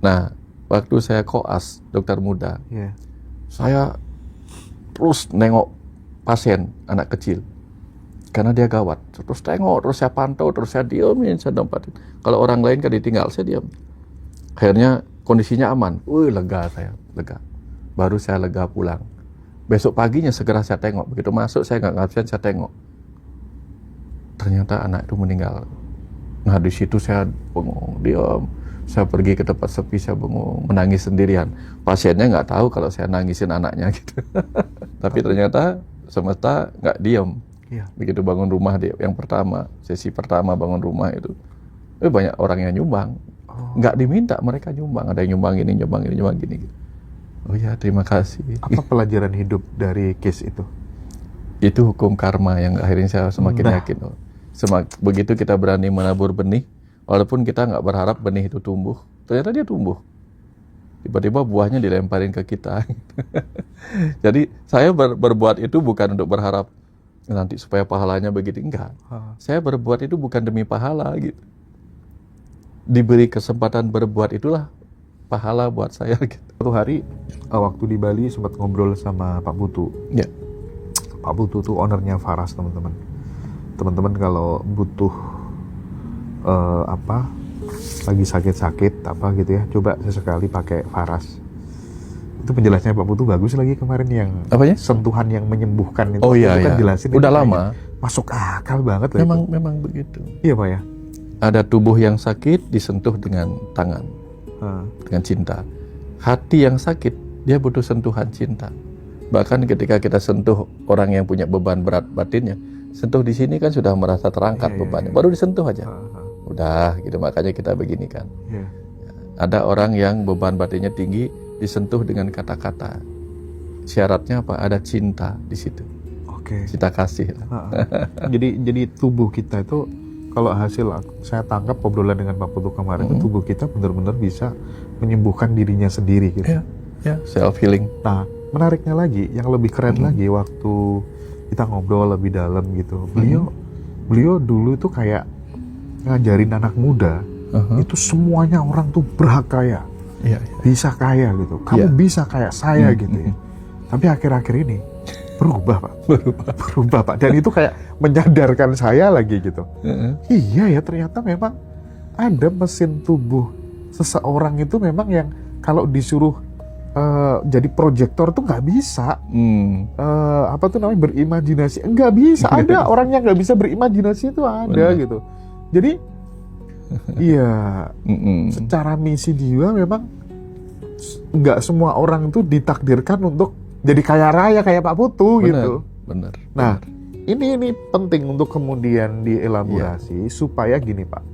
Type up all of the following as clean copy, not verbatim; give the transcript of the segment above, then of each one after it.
Nah, waktu saya koas dokter muda, saya terus nengok pasien anak kecil karena dia gawat. Terus tengok, terus saya pantau, terus saya diemin, saya tempatin. Kalau orang lain kan ditinggal, saya diam. Akhirnya kondisinya aman. Lega saya, lega. Baru saya lega pulang. Besok paginya segera saya tengok. Begitu masuk saya nggak ngabsen, saya tengok. Ternyata anak itu meninggal. Nah di situ saya bengong, diam. Saya pergi ke tempat sepi, saya bengong, menangis sendirian. Pasiennya nggak tahu kalau saya nangisin anaknya gitu. Tapi ternyata semesta nggak diam. Begitu bangun rumah dia yang pertama, sesi pertama bangun rumah itu, banyak orang yang nyumbang. Nggak diminta, mereka nyumbang. Ada yang nyumbang ini, nyumbang ini, nyumbang gini. Oh ya, terima kasih. Apa pelajaran hidup dari case itu? Itu hukum karma yang akhirnya saya semakin yakin. Begitu kita berani menabur benih, walaupun kita nggak berharap benih itu tumbuh, ternyata dia tumbuh. Tiba-tiba buahnya dilemparin ke kita. Jadi saya berbuat itu bukan untuk berharap nanti supaya pahalanya begitu, enggak. Saya berbuat itu bukan demi pahala gitu. Diberi kesempatan berbuat itulah pahala buat saya gitu. Suatu hari waktu di Bali sempat ngobrol sama Pak Putu. Ya. Pak Putu tuh ownernya Faras, teman-teman. Teman-teman kalau butuh lagi sakit-sakit apa gitu ya, coba sesekali pakai Faras. Itu penjelasannya Pak Putu bagus lagi kemarin yang apanya? Sentuhan yang menyembuhkan itu. Iya. Jelasin udah lama. Masuk akal banget loh. Memang begitu. Iya Pak ya. Ada tubuh yang sakit disentuh dengan tangan, dengan cinta. Hati yang sakit dia butuh sentuhan cinta. Bahkan ketika kita sentuh orang yang punya beban berat batinnya, sentuh di sini kan sudah merasa terangkat bebannya. Baru disentuh aja. Udah gitu, makanya kita begini kan. Ada orang yang beban batinnya tinggi, disentuh dengan kata-kata. Syaratnya apa? Ada cinta di situ. Cinta kasih. Jadi tubuh kita itu, kalau hasil saya tangkap obrolan dengan Pak Putu kemarin, tubuh kita benar-benar bisa menyembuhkan dirinya sendiri gitu. Self healing. Nah, menariknya lagi, yang lebih keren lagi waktu kita ngobrol lebih dalam gitu. Beliau dulu tuh kayak ngajarin anak muda, itu semuanya orang tuh berhak kaya. Bisa kaya gitu. Kamu bisa kayak saya gitu ya. Tapi akhir-akhir ini berubah Pak. Dan itu kayak menyadarkan saya lagi gitu. Iya ya, ternyata memang ada mesin tubuh seseorang itu memang yang kalau disuruh jadi proyektor tuh nggak bisa. Berimajinasi nggak bisa. Ada orang yang nggak bisa berimajinasi itu ada. Gitu. Jadi iya, secara misi jiwa memang nggak semua orang tuh ditakdirkan untuk jadi kaya raya kayak Pak Putu gitu. Benar. Nah, ini penting untuk kemudian dielaborasi supaya gini Pak.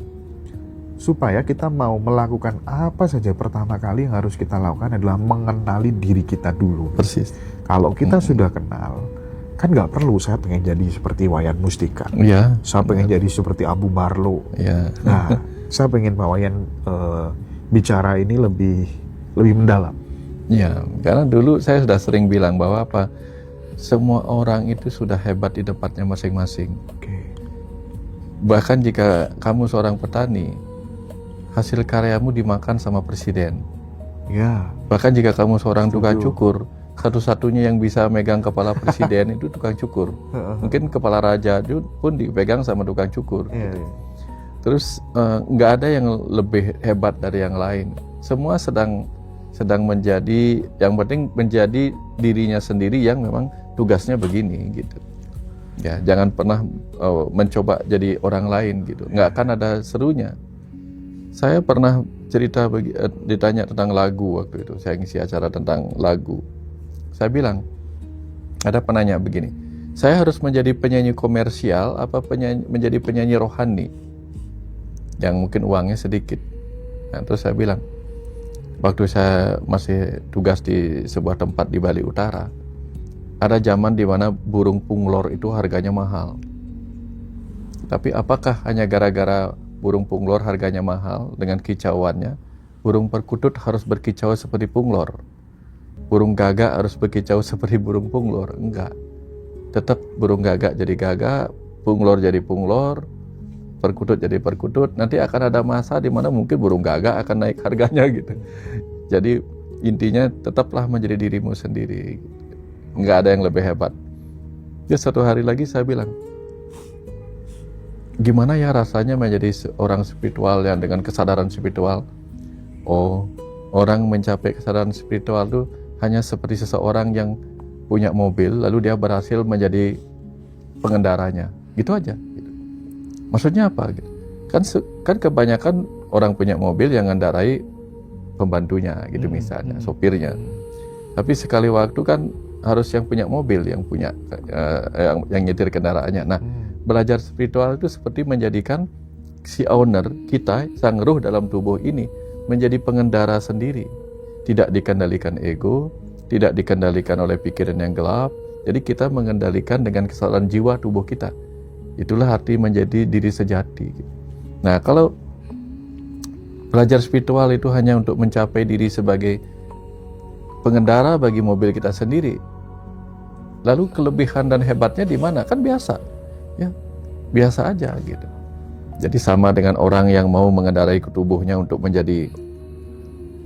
Supaya kita mau melakukan apa saja, pertama kali yang harus kita lakukan adalah mengenali diri kita dulu. Persis. Kalau kita sudah kenal, kan nggak perlu saya pengen jadi seperti Wayan Mustika. Saya pengen jadi seperti Abu Marlo. Nah, saya pengen Pak Wayan bicara ini lebih mendalam. Karena dulu saya sudah sering bilang bahwa semua orang itu sudah hebat di tempatnya masing-masing. Bahkan jika kamu seorang petani, hasil karyamu dimakan sama presiden. Bahkan jika kamu seorang tukang cukur, satu-satunya yang bisa megang kepala presiden itu tukang cukur. Mungkin kepala raja pun dipegang sama tukang cukur. Terus nggak ada yang lebih hebat dari yang lain. Semua sedang menjadi, yang penting menjadi dirinya sendiri yang memang tugasnya begini gitu. Jangan pernah mencoba jadi orang lain gitu. Nggak akan ada serunya. Saya pernah cerita ditanya tentang lagu waktu itu. Saya ngisi acara tentang lagu. Saya bilang, ada penanya begini, saya harus menjadi penyanyi komersial apa menjadi penyanyi rohani yang mungkin uangnya sedikit. Nah, terus saya bilang, waktu saya masih tugas di sebuah tempat di Bali Utara, ada zaman di mana burung punglor itu harganya mahal. Tapi apakah hanya gara-gara burung punglor harganya mahal dengan kicauannya, burung perkutut harus berkicau seperti punglor? Burung gagak harus berkicau seperti burung punglor? Enggak. Tetap burung gagak jadi gagak, punglor jadi punglor, perkutut jadi perkutut, nanti akan ada masa di mana mungkin burung gagak akan naik harganya gitu. Jadi intinya tetaplah menjadi dirimu sendiri, nggak ada yang lebih hebat. Ya satu hari lagi saya bilang, gimana ya rasanya menjadi orang spiritual yang dengan kesadaran spiritual? Oh, orang mencapai kesadaran spiritual itu hanya seperti seseorang yang punya mobil lalu dia berhasil menjadi pengendaranya, gitu aja. Gitu. Maksudnya apa? Gitu. Kan kebanyakan orang punya mobil yang mengendarai pembantunya, gitu misalnya, sopirnya. Tapi sekali waktu kan harus yang punya mobil, yang punya yang nyetir kendaraannya. Nah, belajar spiritual itu seperti menjadikan si owner kita, sang ruh dalam tubuh ini menjadi pengendara sendiri, tidak dikendalikan ego, tidak dikendalikan oleh pikiran yang gelap. Jadi kita mengendalikan dengan kesadaran jiwa tubuh kita. Itulah arti menjadi diri sejati. Nah, kalau belajar spiritual itu hanya untuk mencapai diri sebagai pengendara bagi mobil kita sendiri, lalu kelebihan dan hebatnya di mana? Kan biasa, ya biasa aja gitu. Jadi sama dengan orang yang mau mengendarai tubuhnya untuk menjadi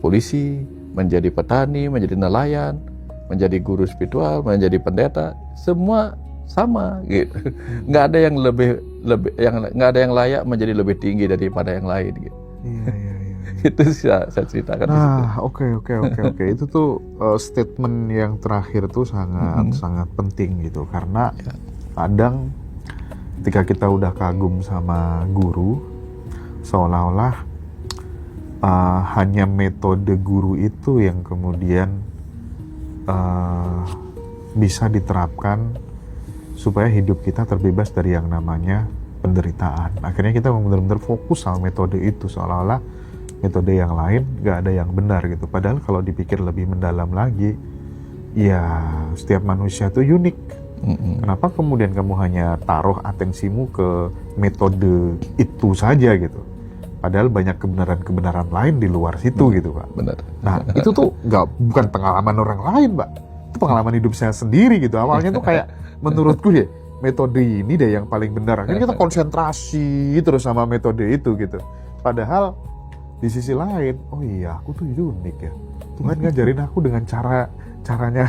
polisi, menjadi petani, menjadi nelayan, menjadi guru spiritual, menjadi pendeta, semua sama gitu. Nggak ada yang nggak ada yang layak menjadi lebih tinggi daripada yang lain gitu. Iya. Itu saya ceritakan. Nah, oke. Itu tuh statement yang terakhir tuh sangat penting gitu, karena kadang ketika kita udah kagum sama guru, seolah-olah hanya metode guru itu yang kemudian bisa diterapkan supaya hidup kita terbebas dari yang namanya penderitaan. Akhirnya kita benar-benar fokus sama metode itu, seolah-olah metode yang lain gak ada yang benar gitu. Padahal kalau dipikir lebih mendalam lagi, ya setiap manusia tuh unik. Kenapa kemudian kamu hanya taruh atensimu ke metode itu saja gitu? Padahal banyak kebenaran-kebenaran lain di luar situ gitu, Pak. Benar. Nah, itu tuh bukan pengalaman orang lain, Pak. Itu pengalaman hidup saya sendiri gitu. Awalnya tuh kayak menurutku ya, metode ini deh yang paling benar. Akhirnya kita konsentrasi terus sama metode itu gitu. Padahal di sisi lain, oh iya, aku tuh unik ya. Tuhan ngajarin aku dengan caranya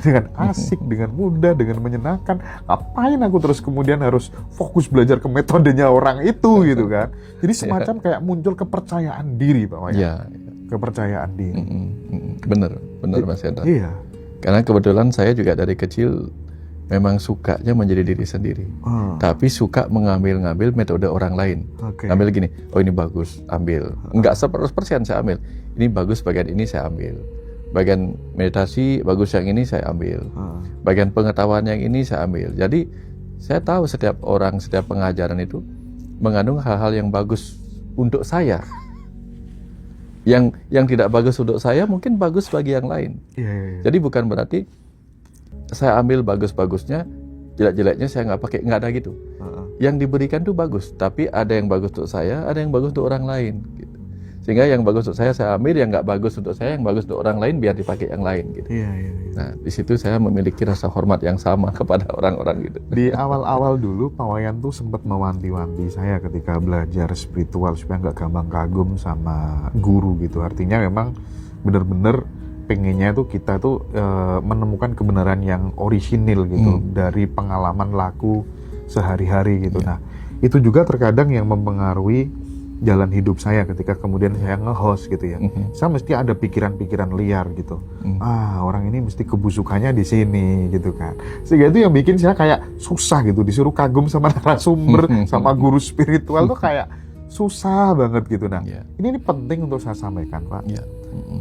dengan asik, dengan mudah, dengan menyenangkan. Ngapain aku terus kemudian harus fokus belajar ke metodenya orang itu gitu kan? Jadi semacam kayak muncul kepercayaan diri, Pak Wayan. Iya. Kepercayaan diri. Benar Mas Hendra. Iya. Karena kebetulan saya juga dari kecil memang sukanya menjadi diri sendiri. Tapi suka mengambil metode orang lain. Ambil gini, oh ini bagus, ambil. Enggak 100% saya ambil. Ini bagus, bagian ini saya ambil. Bagian meditasi bagus yang ini saya ambil. Bagian pengetahuan yang ini saya ambil. Jadi saya tahu setiap orang, setiap pengajaran itu mengandung hal-hal yang bagus untuk saya. Yang tidak bagus untuk saya mungkin bagus bagi yang lain. Jadi bukan berarti saya ambil bagus-bagusnya, jelek-jeleknya saya nggak pakai, nggak ada gitu. Yang diberikan tuh bagus, tapi ada yang bagus untuk saya, ada yang bagus untuk orang lain. Gitu. Sehingga yang bagus untuk saya ambil, yang nggak bagus untuk saya, yang bagus untuk orang lain biar dipakai yang lain. Gitu. Nah, di situ saya memiliki rasa hormat yang sama kepada orang-orang gitu. Di awal-awal dulu Pak Wayan tuh sempat mewanti-wanti saya ketika belajar spiritual supaya nggak gampang kagum sama guru gitu. Artinya memang benar-benar pengennya tuh kita tuh menemukan kebenaran yang orisinil gitu dari pengalaman laku sehari-hari gitu. Nah, itu juga terkadang yang mempengaruhi jalan hidup saya ketika kemudian saya nge-host gitu ya. Saya mesti ada pikiran-pikiran liar gitu. Orang ini mesti kebusukannya di sini gitu kan. Sehingga itu yang bikin saya kayak susah gitu, disuruh kagum sama narasumber, sama guru spiritual tuh kayak susah banget gitu. Nah, ini penting untuk saya sampaikan, Pak.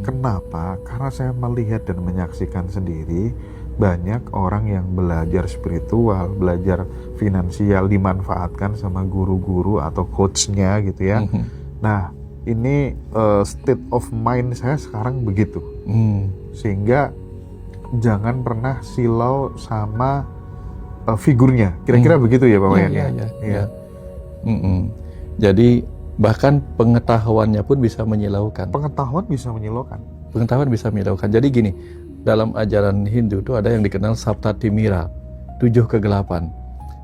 Kenapa? Karena saya melihat dan menyaksikan sendiri banyak orang yang belajar spiritual, belajar finansial dimanfaatkan sama guru-guru atau coachnya gitu ya. Nah, ini state of mind saya sekarang begitu. Sehingga jangan pernah silau sama figurnya. Kira-kira begitu ya Pak Wayan? Iya. Jadi bahkan pengetahuannya pun bisa menyilaukan. Pengetahuan bisa menyilaukan. Jadi gini, dalam ajaran Hindu itu ada yang dikenal Saptatimira, 7 kegelapan.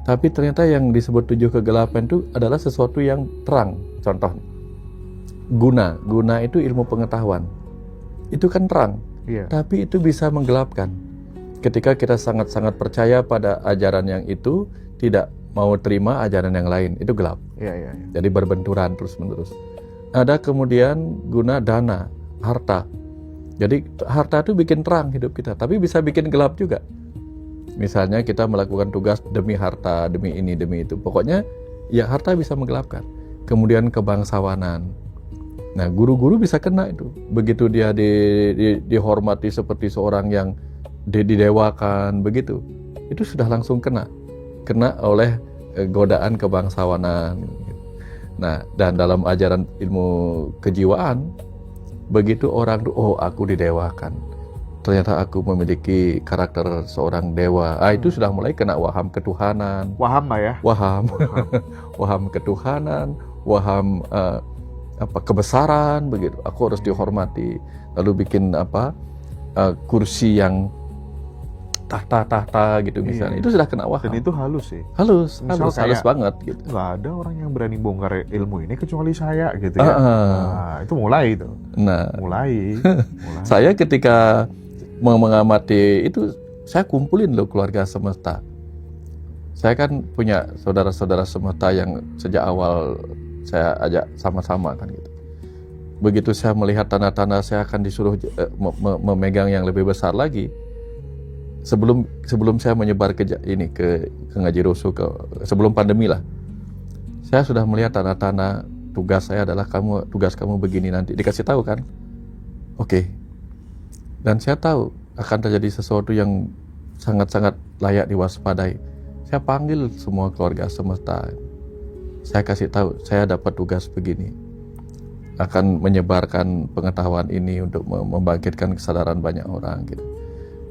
Tapi ternyata yang disebut 7 kegelapan itu adalah sesuatu yang terang. Contoh, guna itu ilmu pengetahuan. Itu kan terang, Iya. tapi itu bisa menggelapkan. Ketika kita sangat-sangat percaya pada ajaran yang itu, tidak mau terima ajaran yang lain, itu gelap. Iya. Jadi berbenturan terus-menerus. Ada kemudian guna dana, harta. Jadi harta itu bikin terang hidup kita, tapi bisa bikin gelap juga. Misalnya kita melakukan tugas demi harta, demi ini, demi itu. Pokoknya ya harta bisa menggelapkan. Kemudian kebangsawanan. Nah, guru-guru bisa kena itu. Begitu dia dihormati seperti seorang yang didewakan, begitu. Itu sudah langsung kena oleh godaan kebangsawanan. Nah, dan dalam ajaran ilmu kejiwaan, begitu orang tuh, oh aku didewakan, ternyata aku memiliki karakter seorang dewa. Itu sudah mulai kena waham ketuhanan. Waham lah ya. Waham, waham ketuhanan, waham kebesaran, begitu. Aku harus dihormati. Lalu bikin kursi yang tahta gitu misalnya. Itu sudah kena waham. Dan itu halus sih. Halus Misal banget gitu. Nggak ada orang yang berani bongkar ilmu ini kecuali saya gitu ya. Nah, itu mulai itu. Nah, Mulai. saya ketika mengamati itu, saya kumpulin loh keluarga semesta. Saya kan punya saudara-saudara semesta yang sejak awal saya ajak sama-sama kan gitu. Begitu saya melihat tanda-tanda saya akan disuruh memegang yang lebih besar lagi. Sebelum saya menyebar ke Ngaji Rosu, sebelum pandemi lah, saya sudah melihat tanda-tanda tugas saya adalah tugas kamu begini nanti, dikasih tahu kan. Oke. Dan saya tahu akan terjadi sesuatu yang sangat-sangat layak diwaspadai. Saya panggil semua keluarga semesta. Saya kasih tahu, saya dapat tugas begini. Akan menyebarkan pengetahuan ini untuk membangkitkan kesadaran banyak orang gitu.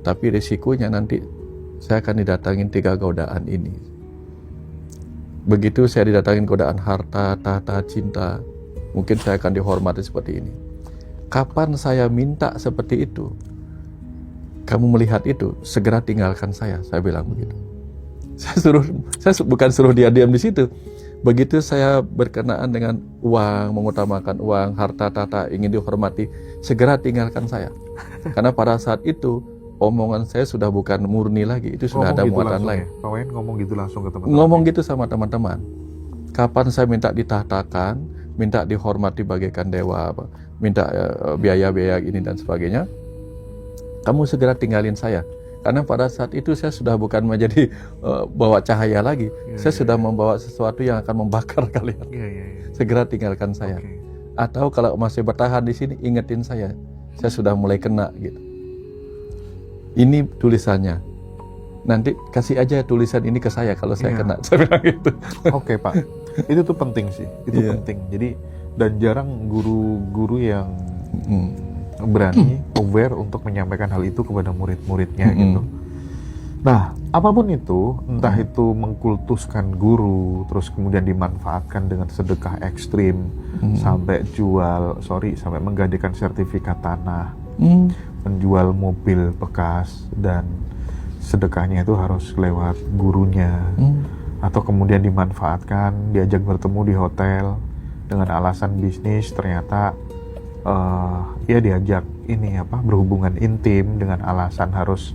Tapi risikonya nanti saya akan didatangin 3 godaan ini. Begitu saya didatangin godaan harta, tahta, cinta, mungkin saya akan dihormati seperti ini. Kapan saya minta seperti itu, kamu melihat itu, segera tinggalkan saya bilang begitu. Saya bukan suruh dia diam di situ. Begitu saya berkenaan dengan uang, mengutamakan uang, harta, tahta, ingin dihormati, segera tinggalkan saya. Karena pada saat itu omongan saya sudah bukan murni lagi, itu sudah ada muatan lain. Pak Wayan ngomong gitu langsung ke teman-teman. Ngomong gitu sama teman-teman. Kapan saya minta ditahtakan, minta dihormati bagaikan dewa, minta biaya-biaya ini dan sebagainya, kamu segera tinggalin saya. Karena pada saat itu saya sudah bukan menjadi bawa cahaya lagi, saya sudah membawa sesuatu yang akan membakar kalian. Segera tinggalkan saya. Atau kalau masih bertahan di sini, ingetin saya sudah mulai kena gitu. Ini tulisannya. Nanti kasih aja tulisan ini ke saya kalau saya kena. Saya bilang gitu. Oke, Pak. Itu tuh penting sih. Itu penting. Jadi dan jarang guru-guru yang berani aware untuk menyampaikan hal itu kepada murid-muridnya gitu. Nah, apapun itu, entah itu mengkultuskan guru, terus kemudian dimanfaatkan dengan sedekah ekstrim, sampai sampai menggadaikan sertifikat tanah, menjual mobil bekas, dan sedekahnya itu harus lewat gurunya, atau kemudian dimanfaatkan, diajak bertemu di hotel dengan alasan bisnis, ternyata diajak berhubungan intim dengan alasan harus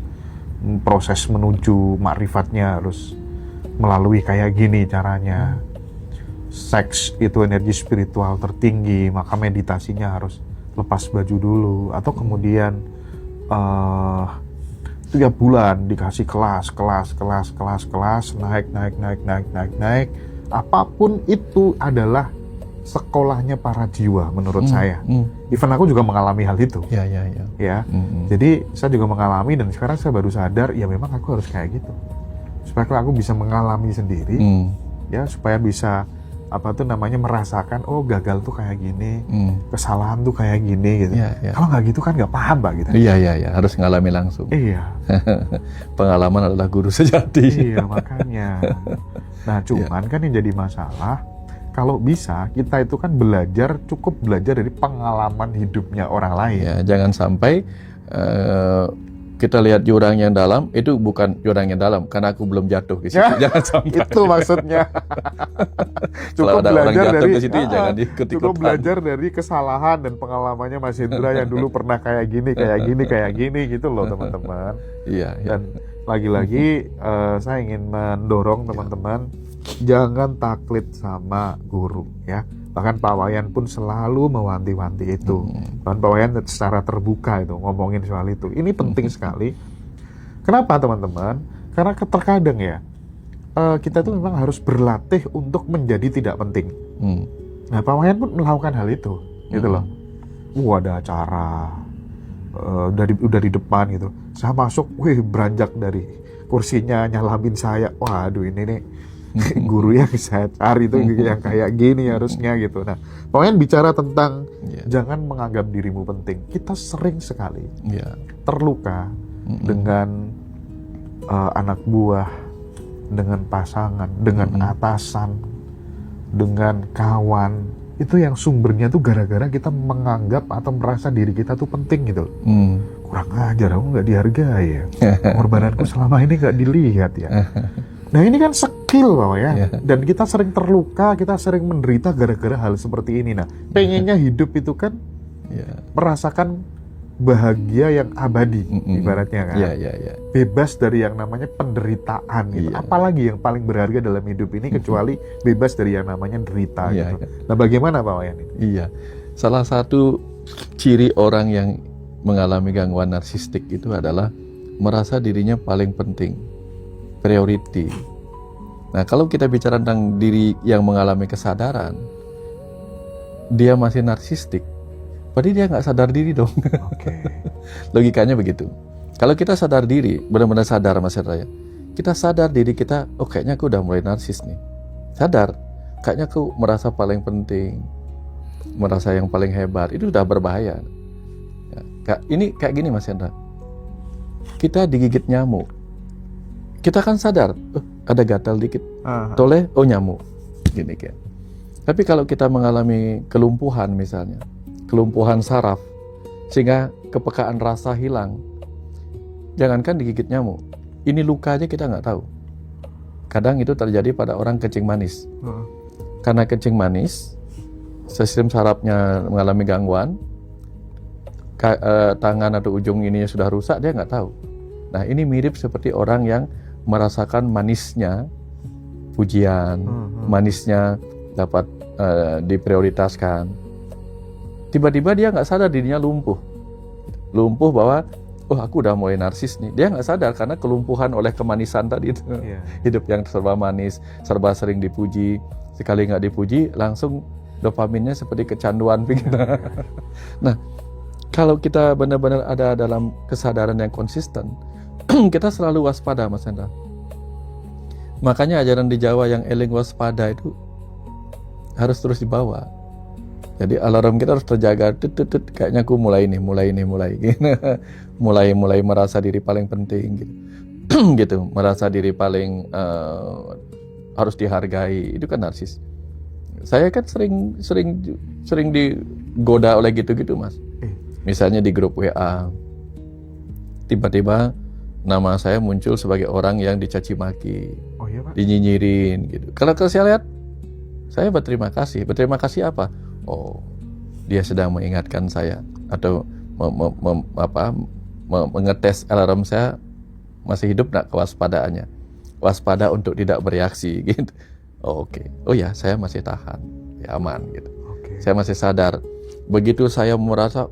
proses menuju makrifatnya harus melalui kayak gini caranya. Seks itu energi spiritual tertinggi, maka meditasinya harus lepas baju dulu, atau kemudian 3 bulan dikasih kelas, naik. Apapun itu adalah sekolahnya para jiwa menurut saya. Even aku juga mengalami hal itu. Ya. Jadi saya juga mengalami, dan sekarang saya baru sadar, ya memang aku harus kayak gitu. Supaya aku bisa mengalami sendiri, ya, supaya bisa merasakan, oh gagal tuh kayak gini, kesalahan tuh kayak gini gitu. Kalau nggak gitu kan nggak paham, Pak, gitu. Iya, harus ngalami langsung. Iya. Pengalaman adalah guru sejati. Iya, makanya. Nah, cuman kan yang jadi masalah, kalau bisa kita itu kan cukup belajar dari pengalaman hidupnya orang lain. Ya, jangan sampai kita lihat jurang yang dalam, itu bukan jurang yang dalam, karena aku belum jatuh ke situ. Jangan sampai. Itu maksudnya. Kalau Cukup ada orang belajar jatuh dari ke situ, ya jangan diikuti. cukup belajar dari kesalahan dan pengalamannya Mas Hendra yang dulu pernah kayak gini gitu loh teman-teman. Iya. Dan lagi-lagi saya ingin mendorong teman-teman jangan taklid sama guru ya. Bahkan Pak Wayan pun selalu mewanti-wanti itu. Bahkan Pak Wayan secara terbuka itu ngomongin soal itu. Ini penting sekali. Kenapa teman-teman? Karena terkadang ya kita tuh memang harus berlatih untuk menjadi tidak penting. Nah Pak Wayan pun melakukan hal itu, gitu loh. Ada acara, udah di depan gitu. Saya masuk, beranjak dari kursinya nyalamin saya. Waduh ini nih guru yang saya cari itu yang kayak gini harusnya gitu. Nah, Pak Wayan bicara tentang jangan menganggap dirimu penting. Kita sering sekali terluka dengan anak buah, dengan pasangan, dengan atasan, dengan kawan. Itu yang sumbernya tuh gara-gara kita menganggap atau merasa diri kita tuh penting gitu. Kurang ajar, aku nggak dihargai ya. Pengorbananku selama ini nggak dilihat ya. Nah ini kan skill Pak ya. Dan kita sering terluka, kita sering menderita gara-gara hal seperti ini. Nah pengennya hidup itu kan merasakan bahagia yang abadi ibaratnya kan. Bebas dari yang namanya penderitaan gitu. Apalagi yang paling berharga dalam hidup ini kecuali bebas dari yang namanya derita gitu. Nah bagaimana Pak Wayan ini? Iya, salah satu ciri orang yang mengalami gangguan narsistik itu adalah merasa dirinya paling penting, priority. Nah kalau kita bicara tentang diri yang mengalami kesadaran, dia masih narsistik, berarti dia nggak sadar diri dong. Logikanya begitu. Kalau kita sadar diri, benar-benar sadar Mas Hendra ya, kita sadar diri kita, kayaknya aku udah mulai narsis nih. Sadar, kayaknya aku merasa paling penting, merasa yang paling hebat, itu udah berbahaya. Ini kayak gini Mas Hendra, kita digigit nyamuk, kita kan sadar, ada gatal dikit, toleh, nyamuk, gini kayak. Tapi kalau kita mengalami kelumpuhan misalnya, kelumpuhan saraf, sehingga kepekaan rasa hilang, jangankan digigit nyamuk, ini luka aja kita nggak tahu. Kadang itu terjadi pada orang kencing manis. Karena kencing manis, sistem sarafnya mengalami gangguan, tangan atau ujung ininya sudah rusak, dia nggak tahu. Nah ini mirip seperti orang yang merasakan manisnya pujian, manisnya dapat diprioritaskan. Tiba-tiba dia nggak sadar dirinya lumpuh bahwa aku udah mulai narsis nih. Dia nggak sadar karena kelumpuhan oleh kemanisan tadi itu. Hidup yang serba manis, serba sering dipuji, sekali nggak dipuji langsung dopaminnya seperti kecanduan pikiran. Nah kalau kita benar-benar ada dalam kesadaran yang konsisten, kita selalu waspada Mas Hendra. Makanya ajaran di Jawa yang eling waspada itu harus terus dibawa. Jadi alarm kita harus terjaga. Kayaknya aku mulai mulai merasa diri paling penting gitu. Gitu, merasa diri paling harus dihargai. Itu kan narsis. Saya kan sering digoda oleh gitu-gitu Mas. Misalnya di grup WA, tiba-tiba nama saya muncul sebagai orang yang dicaci maki, dinyinyirin gitu. Kalau saya lihat, saya berterima kasih. Berterima kasih apa? Dia sedang mengingatkan saya atau mengetes alarm saya masih hidup nggak kewaspadaannya, waspada untuk tidak bereaksi gitu. Ya saya masih tahan, ya aman gitu. Saya masih sadar. Begitu saya merasa,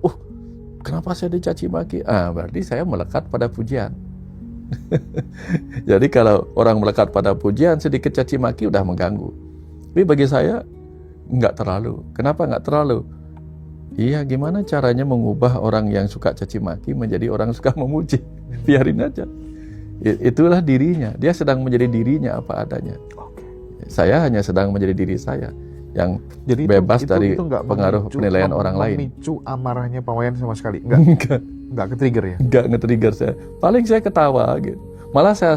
kenapa saya dicaci maki? Berarti saya melekat pada pujian. Jadi kalau orang melekat pada pujian, sedikit caci maki udah mengganggu. Tapi bagi saya nggak terlalu. Kenapa nggak terlalu? Iya, gimana caranya mengubah orang yang suka caci maki menjadi orang suka memuji? Biarin aja. Itulah dirinya. Dia sedang menjadi dirinya apa adanya. Saya hanya sedang menjadi diri saya yang jadi bebas dari pengaruh penilaian orang lain. Memicu amarahnya Pak Wayan sama sekali? Enggak ke-trigger ya? Enggak nge-trigger saya. Paling saya ketawa gitu. Malah saya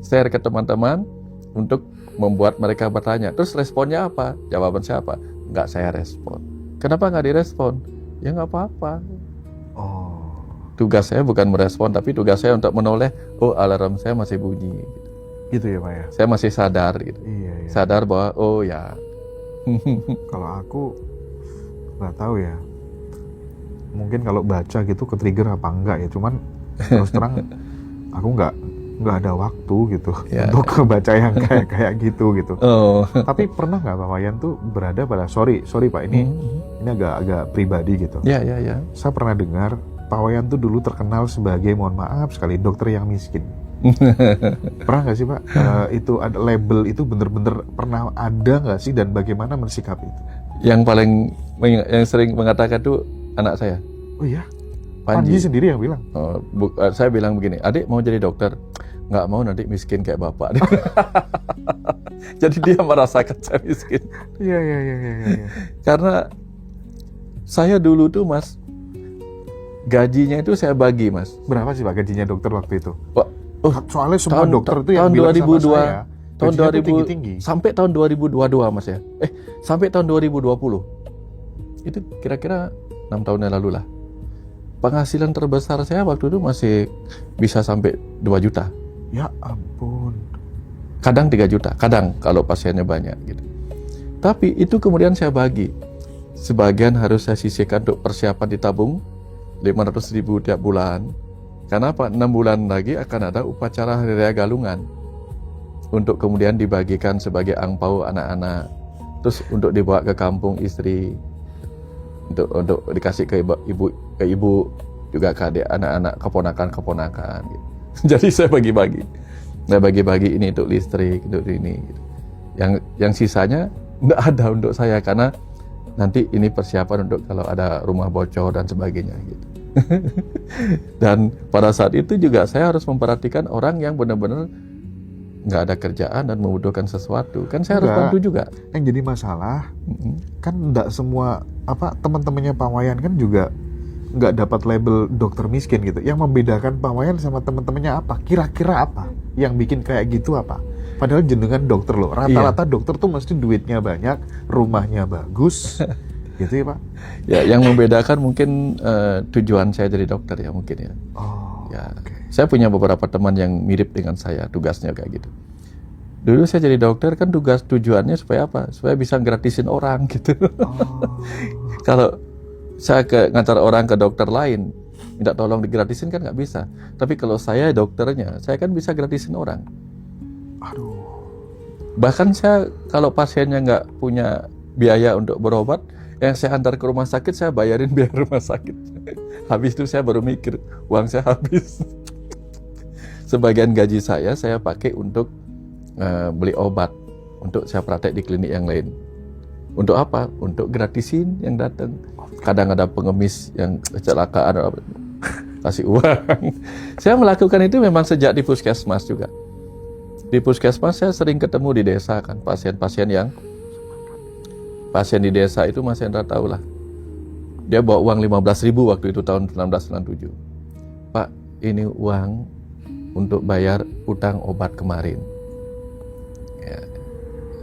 share ke teman-teman untuk membuat mereka bertanya. Terus responnya apa? Jawaban saya apa? Enggak saya respon. Kenapa enggak direspon? Ya enggak apa-apa. tugas saya bukan merespon, tapi tugas saya untuk menoleh, oh alarm saya masih bunyi. Gitu ya Pak ya. Saya masih sadar gitu. Iya, iya. Sadar bahwa oh ya. Kalau aku nggak tahu ya. Mungkin kalau baca gitu ke trigger apa enggak ya. Cuman terus terang aku nggak ada waktu gitu Ya, untuk baca yang kayak gitu gitu. Oh. Tapi pernah nggak Pak Wayan tuh berada pada sorry Pak ini agak pribadi gitu. Ya. Saya pernah dengar Pak Wayan tuh dulu terkenal sebagai, mohon maaf sekali, dokter yang miskin. Pernah nggak sih Pak? Itu ada label itu bener-bener pernah ada nggak sih, dan bagaimana mensikapi itu? Yang sering mengatakan tuh anak saya, Oh iya, Panji. Panji sendiri yang bilang. Saya bilang begini, adik mau jadi dokter? Nggak mau, nanti miskin kayak bapak. Jadi dia merasakan saya miskin. Iya. Karena saya dulu tuh Mas, gajinya itu saya bagi Mas. Berapa sih Pak gajinya dokter waktu itu? Oh, Soalnya semua dokter itu yang tahun bilang 2002, sama saya, tahun gajinya tuh 2000 tinggi-tinggi. sampai tahun 2022 Mas ya. Sampai tahun 2020. Itu kira-kira 6 tahun yang lalu lah. Penghasilan terbesar saya waktu itu masih bisa sampai 2 juta. Ya ampun. Kadang 3 juta, kadang kalau pasiennya banyak gitu. Tapi itu kemudian saya bagi. Sebagian harus saya sisihkan untuk persiapan ditabung 500.000 tiap bulan. Karena apa? 6 bulan lagi akan ada upacara Hari Raya Galungan. Untuk kemudian dibagikan sebagai angpau anak-anak. Terus untuk dibawa ke kampung istri. Untuk dikasih ke ibu, juga ke adik, anak-anak, keponakan gitu. Jadi saya bagi-bagi. Saya bagi-bagi ini untuk listrik, untuk ini gitu. Yang sisanya nggak ada untuk saya, karena nanti ini persiapan untuk kalau ada rumah bocor dan sebagainya gitu. Dan pada saat itu juga saya harus memperhatikan orang yang benar-benar nggak ada kerjaan dan membutuhkan sesuatu, kan saya harus bantu juga. Yang jadi masalah kan nggak semua teman-temannya Pak Wayan kan juga nggak dapat label dokter miskin gitu. Yang membedakan Pak Wayan sama teman-temannya apa? Kira-kira apa? Yang bikin kayak gitu apa? Padahal jenengan dokter loh. Rata-rata dokter tuh mesti duitnya banyak, rumahnya bagus, gitu ya Pak? Ya, yang membedakan mungkin tujuan saya jadi dokter ya mungkin ya. Oh, ya. Okay. Saya punya beberapa teman yang mirip dengan saya, tugasnya kayak gitu. Dulu saya jadi dokter kan tujuannya supaya apa? Supaya bisa gratisin orang gitu. Kalau saya ngantar orang ke dokter lain, minta tolong digratisin kan nggak bisa. Tapi kalau saya dokternya, saya kan bisa gratisin orang. Aduh. Bahkan saya kalau pasiennya nggak punya biaya untuk berobat, yang saya antar ke rumah sakit, saya bayarin biaya rumah sakit. Habis itu saya baru mikir, uang saya habis. Sebagian gaji saya pakai untuk beli obat, untuk saya praktek di klinik yang lain. Untuk apa? Untuk gratisin yang datang. Kadang ada pengemis yang kecelakaan, kasih uang. Saya melakukan itu memang sejak di puskesmas juga. Di puskesmas saya sering ketemu di desa kan, pasien di desa itu Mas Hendra tahu lah. Dia bawa uang 15.000 waktu itu tahun 1997. Pak, ini uang untuk bayar utang obat kemarin. Ya.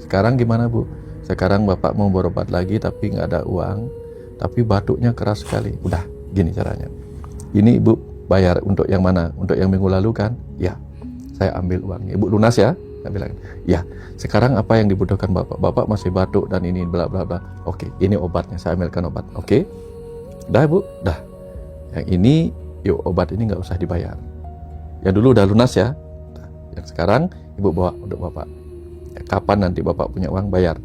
Sekarang gimana Bu? Sekarang Bapak mau berobat lagi tapi nggak ada uang, tapi batuknya keras sekali. Udah, gini caranya. Ini Ibu bayar untuk yang mana? Untuk yang minggu lalu kan? Ya, saya ambil uangnya. Ibu lunas ya? Saya bilang, ya. Sekarang apa yang dibutuhkan Bapak? Bapak masih batuk dan ini bla bla bla. Oke, ini obatnya. Saya ambilkan obat. Oke, udah Bu, dah. Yang ini, yuk obat ini nggak usah dibayar. Yang dulu udah lunas ya. Nah, yang sekarang Ibu bawa untuk Bapak. Ya, kapan nanti Bapak punya uang bayar?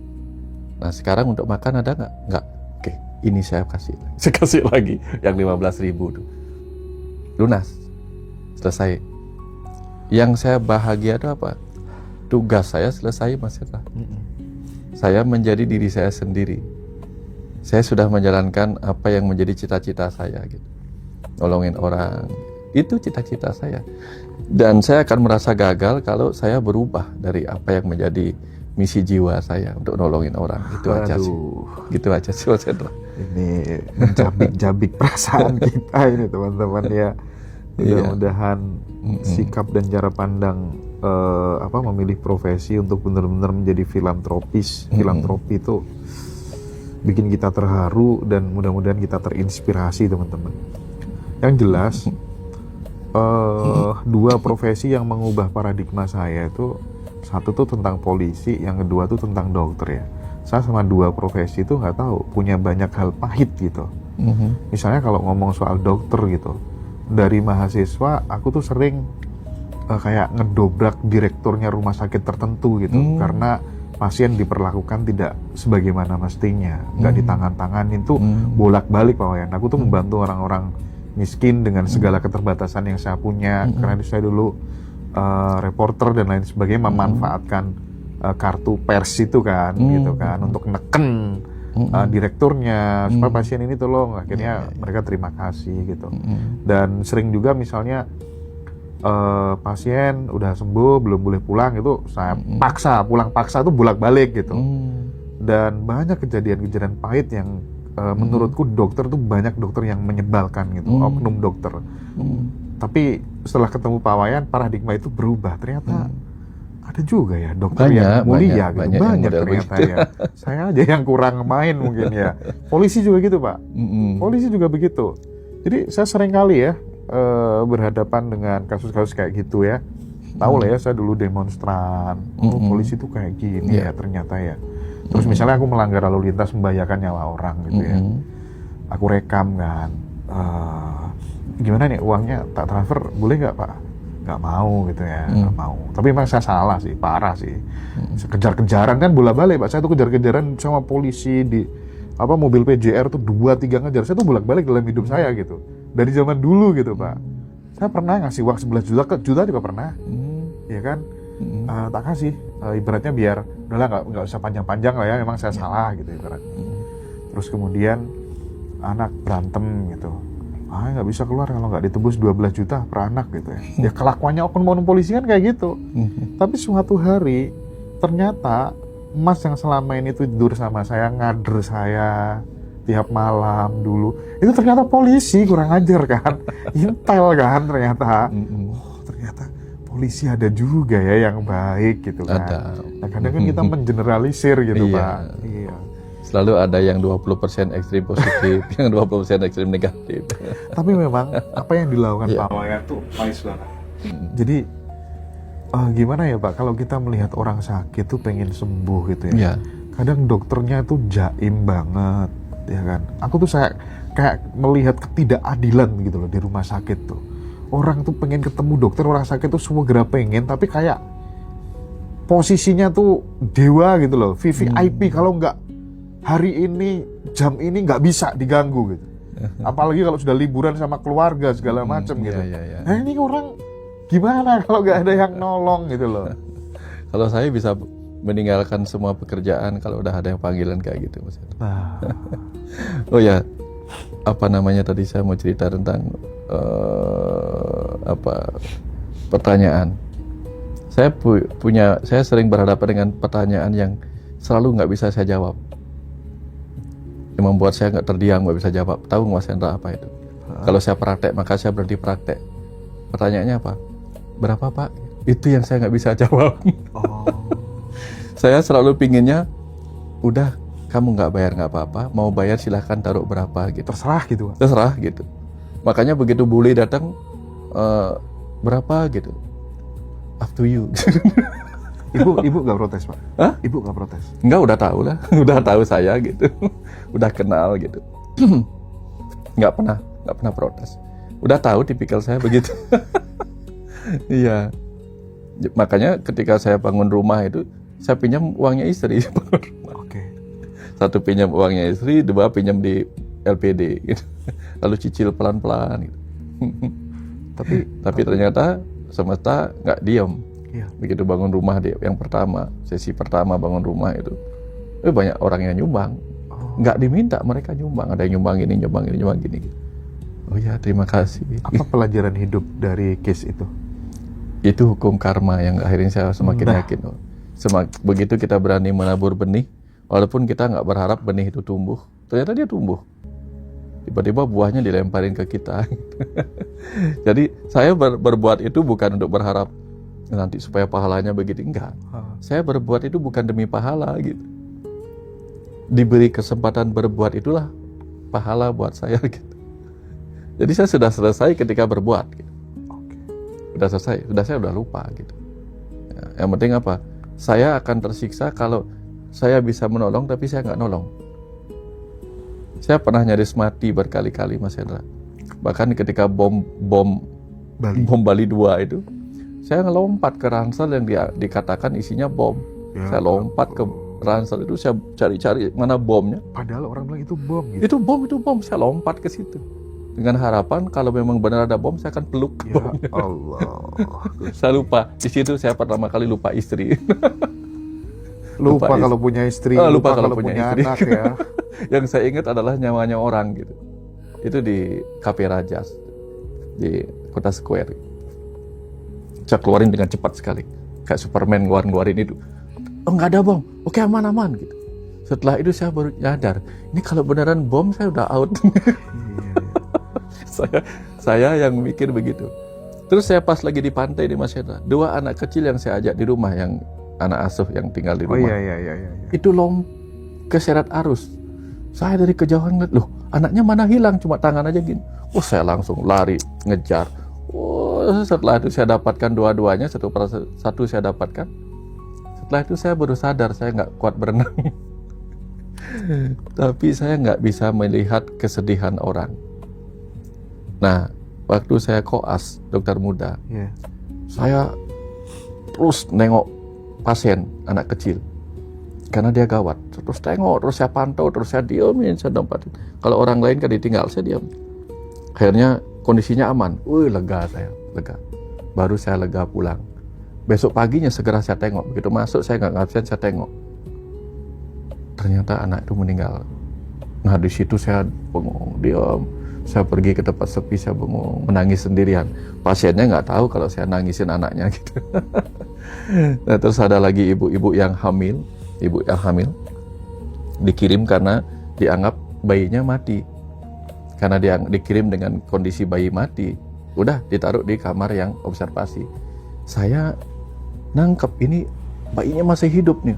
Nah sekarang untuk makan ada nggak? Nggak. Oke, ini saya kasih. Saya kasih lagi yang 15.000 tuh. Lunas. Selesai. Yang saya bahagia itu apa? Tugas saya selesai Mas Hendra. Saya menjadi diri saya sendiri. Saya sudah menjalankan apa yang menjadi cita-cita saya gitu. Nolongin orang. Itu cita-cita saya. Dan saya akan merasa gagal kalau saya berubah dari apa yang menjadi misi jiwa saya untuk nolongin orang. Itu aja sih. Gitu aja sih Mas Hendra. Ini mencabik-cabik perasaan kita ini teman-teman ya. Mudah-mudahan sikap dan cara pandang memilih profesi untuk benar-benar menjadi filantropis. Filantropi itu bikin kita terharu dan mudah-mudahan kita terinspirasi teman-teman. Yang jelas dua profesi yang mengubah paradigma saya itu, satu tuh tentang polisi, yang kedua tuh tentang dokter ya. Saya sama dua profesi itu nggak tahu, punya banyak hal pahit gitu. Misalnya kalau ngomong soal dokter gitu, dari mahasiswa aku tuh sering kayak ngedobrak direkturnya rumah sakit tertentu gitu, karena pasien diperlakukan tidak sebagaimana mestinya, nggak ditangan-tanganin tuh bolak-balik Pak Wayan. Aku tuh membantu orang-orang miskin dengan segala keterbatasan yang saya punya, karena saya dulu reporter dan lain sebagainya, memanfaatkan kartu pers itu kan, gitu kan, untuk neken direkturnya supaya pasien ini tolong, akhirnya mereka terima kasih gitu. Dan sering juga misalnya pasien udah sembuh belum boleh pulang, itu saya paksa pulang, paksa tuh bolak-balik gitu. Dan banyak kejadian-kejadian pahit yang menurutku dokter tuh banyak dokter yang menyebalkan gitu, oknum dokter. Tapi setelah ketemu Pak Wayan, paradigma itu berubah. Ternyata ada juga ya dokter yang mulia gitu. Banyak ternyata ya. Saya aja yang kurang main mungkin ya. Polisi juga gitu Pak. Polisi juga begitu. Jadi saya sering kali ya berhadapan dengan kasus-kasus kayak gitu ya. Tahu lah ya, saya dulu demonstran. Polisi tuh kayak gini ya ternyata ya. Terus misalnya aku melanggar lalu lintas membahayakan nyawa orang gitu ya, aku rekam kan, gimana nih uangnya tak transfer, boleh nggak Pak? Nggak mau gitu ya, nggak mau. Tapi memang saya salah sih, parah sih. Kejar-kejaran kan bolak-balik Pak, saya tuh kejar-kejaran sama polisi di mobil PJR tuh 2-3 ngejar, saya tuh bolak-balik dalam hidup saya gitu. Dari zaman dulu gitu Pak. Saya pernah ngasih uang 11 juta juga pernah, ya kan? Tak kasih, ibaratnya biar udahlah nggak usah panjang-panjang lah ya, memang saya salah gitu ibaratnya. Terus kemudian anak berantem gitu, nggak bisa keluar kalau nggak ditebus 12 juta per anak gitu ya. Ya kelakuannya oknum polisi kan kayak gitu. Tapi suatu hari ternyata Mas yang selama ini tidur sama saya, ngader saya tiap malam dulu, itu ternyata polisi, kurang ajar kan, intel kan ternyata. Ternyata polisi ada juga ya yang baik gitu kan. Ada. Nah, kadang kan kita mengeneralisir gitu Pak. Iya. Selalu ada yang 20% ekstrim positif, yang 20% ekstrim negatif. Tapi memang apa yang dilakukan Pak Wayan tuh wise banget. Jadi gimana ya Pak, kalau kita melihat orang sakit tuh pengen sembuh gitu ya. Kadang dokternya tuh jaim banget, ya kan. Aku tuh saya kayak melihat ketidakadilan gitu loh di rumah sakit tuh. Orang tuh pengen ketemu dokter, orang sakit tuh semua segera pengen, tapi kayak posisinya tuh dewa gitu loh, VVIP, kalau nggak hari ini, jam ini nggak bisa diganggu gitu. Apalagi kalau sudah liburan sama keluarga segala macam gitu. Nah ini orang gimana kalau nggak ada yang nolong gitu loh. Kalau saya bisa meninggalkan semua pekerjaan kalau udah ada yang panggilan kayak gitu Mas. Oh ya, apa namanya tadi saya mau cerita tentang pertanyaan. Saya sering berhadapan dengan pertanyaan yang selalu nggak bisa saya jawab, yang membuat saya nggak terdiam, nggak bisa jawab. Tahu Mas Hendra apa itu? Kalau saya praktek, maka saya berhenti praktek. Pertanyaannya apa? Berapa Pak? Itu yang saya nggak bisa jawab. Saya selalu pinginnya, udah kamu nggak bayar nggak apa-apa, mau bayar silahkan taruh berapa gitu. Terserah gitu Pak. Terserah gitu. Makanya begitu bule datang, berapa gitu, up to you. Ibu nggak protes Pak? Hah? Ibu nggak protes? Enggak, udah tahu lah, udah tahu saya gitu, udah kenal gitu, nggak pernah protes, udah tahu tipikal saya begitu. Iya, makanya ketika saya bangun rumah itu, saya pinjam uangnya istri. Satu pinjam uangnya istri, dua pinjam di LPD gitu. Lalu cicil pelan-pelan gitu. Tapi ternyata semesta nggak diem. Begitu bangun rumah yang pertama, sesi pertama bangun rumah itu, banyak orang yang nyumbang. Nggak diminta, mereka nyumbang. Ada yang nyumbang ini, nyumbang ini, nyumbang gini. Oh ya, terima kasih. Apa pelajaran hidup dari case itu? Itu hukum karma yang akhirnya saya semakin yakin. Begitu kita berani menabur benih, walaupun kita nggak berharap benih itu tumbuh, ternyata dia tumbuh. Tiba-tiba buahnya dilemparin ke kita. Jadi saya berbuat itu bukan untuk berharap nanti supaya pahalanya begitu, enggak. Saya berbuat itu bukan demi pahala gitu. Diberi kesempatan berbuat itulah pahala buat saya gitu. Jadi saya sudah selesai ketika berbuat gitu. udah selesai, saya udah lupa gitu. Ya, yang penting apa? Saya akan tersiksa kalau saya bisa menolong tapi saya nggak nolong. Saya pernah nyaris mati berkali-kali, Mas Hendra. Bahkan ketika bom Bali 2 itu, saya ngelompat ke ransel yang dikatakan isinya bom. Ya, saya lompat ke ransel itu, saya cari-cari mana bomnya. Padahal orang bilang itu bom gitu. Itu bom. Saya lompat ke situ dengan harapan kalau memang benar ada bom, saya akan peluk Ya bomnya. Allah. Saya lupa. Di situ saya pertama kali lupa istri. Lupa Lupa kalau punya istri, lupa lupa kalau kalau punya punya istri. anak ya. Yang saya ingat adalah nyawanya orang gitu. Itu di Cafe Rajas di Kota Square. Saya keluarin dengan cepat sekali, kayak Superman ngeluarin itu. Oh, nggak ada bom, oke, aman gitu. Setelah itu saya baru nyadar, ini kalau beneran bom saya udah out. saya yang mikir begitu. Terus saya pas lagi di pantai di Mas Hendra, 2 anak kecil yang saya ajak di rumah, yang anak asuh yang tinggal di Oh rumah. iya. Itu keseret arus. Saya dari kejauhan ngeliat, loh, anaknya mana hilang, cuma tangan aja gini. Oh, saya langsung lari ngejar. Oh, setelah itu saya dapatkan dua-duanya, satu saya dapatkan. Setelah itu saya baru sadar saya nggak kuat berenang. Tapi saya nggak bisa melihat kesedihan orang. Nah, waktu saya koas dokter muda, Iya. saya terus nengok pasien anak kecil karena dia gawat. Terus tengok, terus saya pantau, terus saya diemin, saya dompatin. Kalau orang lain kan ditinggal, saya diam. Akhirnya kondisinya aman. Lega saya, lega. Baru saya lega pulang. Besok paginya segera saya tengok. Begitu masuk saya nggak ngabsen, saya tengok. Ternyata anak itu meninggal. Nah, di situ saya bengong, diam. Saya pergi ke tempat sepi, saya bengong, menangis sendirian. Pasiennya nggak tahu kalau saya nangisin anaknya gitu. Nah, terus ada lagi ibu yang hamil dikirim karena dianggap bayinya mati. Karena dia dikirim dengan kondisi bayi mati, udah ditaruh di kamar yang observasi. Saya nangkep ini bayinya masih hidup nih.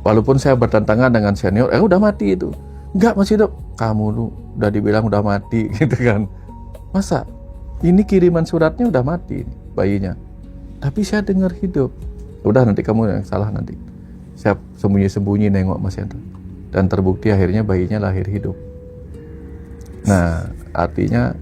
Walaupun saya bertentangan dengan senior, udah mati itu. Enggak, masih hidup. Kamu tuh udah dibilang udah mati gitu kan. Masa? Ini kiriman suratnya udah mati bayinya. Tapi saya dengar hidup. Udah, nanti kamu yang salah nanti. Saya sembunyi-sembunyi nengok Mas Hendra. Dan terbukti akhirnya bayinya lahir hidup. Nah, artinya